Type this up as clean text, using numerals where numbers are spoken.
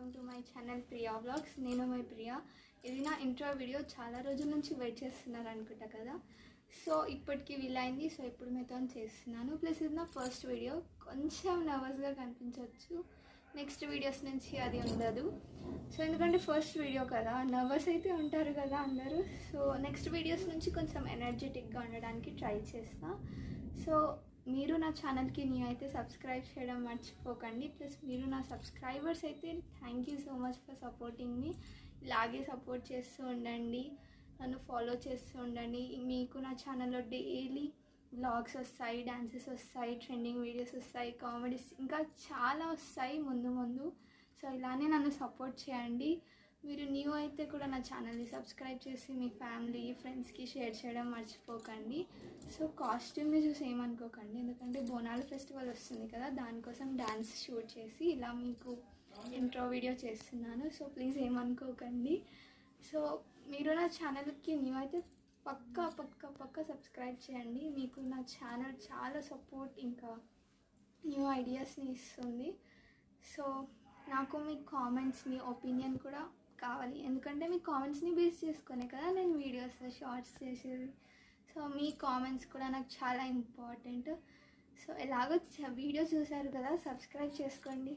Welcome to my channel Priya vlogs. నేను my Priya. ఇది నా ఇంట్రో వీడియో. చాలా రోజుల నుంచి వెయిట్ చేస్తున్నారు అనుకుంటా కదా. సో ఇప్పటికి వీలైంది. సో ఇప్పుడు మీతో చేస్తున్నాను. ప్లస్ ఇది నా ఫస్ట్ వీడియో. కొంచెం నర్వస్గా కనిపించవచ్చు. నెక్స్ట్ వీడియోస్ నుంచి అది ఉండదు. సో ఎందుకంటే ఫస్ట్ వీడియో కదా, నర్వస్ అయితే ఉంటారు కదా అందరూ. సో నెక్స్ట్ వీడియోస్ నుంచి కొంచెం ఎనర్జెటిక్గా ఉండడానికి ట్రై చేస్తా. సో మీరు నా ఛానల్కి న్యూ అయితే సబ్స్క్రైబ్ చేయడం మర్చిపోకండి. ప్లస్ మీరు నా సబ్స్క్రైబర్స్ అయితే thank you so much for supporting me. ఇలాగే సపోర్ట్ చేస్తూ ఉండండి, నన్ను ఫాలో చేస్తూ ఉండండి. మీకు నా ఛానల్లో డైలీ వ్లాగ్స్ వస్తాయి, డాన్సెస్ వస్తాయి, ట్రెండింగ్ వీడియోస్ వస్తాయి, కామెడీస్ ఇంకా చాలా వస్తాయి ముందు ముందు. సో ఇలానే నన్ను సపోర్ట్ చేయండి. మీరు న్యూ అయితే కూడా నా ఛానల్ని సబ్స్క్రైబ్ చేసి మీ ఫ్యామిలీ ఫ్రెండ్స్కి షేర్ చేయడం మర్చిపోకండి. సో కాస్ట్యూమ్ని చూసి ఏమనుకోకండి, ఎందుకంటే బోనాల ఫెస్టివల్ వస్తుంది కదా, దానికోసం డ్యాన్స్ షూట్ చేసి ఇలా మీకు ఇంట్రో వీడియో చేస్తున్నాను. సో ప్లీజ్ ఏమనుకోకండి. సో మీరు నా ఛానల్కి న్యూ అయితే పక్కా సబ్స్క్రైబ్ చేయండి. మీకు నా ఛానల్ చాలా సపోర్ట్ ఇంకా న్యూ ఐడియాస్ని ఇస్తుంది. సో నాకు మీ కామెంట్స్, మీ ఒపీనియన్ కూడా కావాలి, ఎందుకంటే మీ కామెంట్స్ని బేస్ చేసుకునే కదా నేను వీడియోస్ షార్ట్స్ చేసేది. సో మీ కామెంట్స్ కూడా నాకు చాలా ఇంపార్టెంట్. సో ఎలాగో వీడియో చూసారు కదా, సబ్స్క్రైబ్ చేసుకోండి.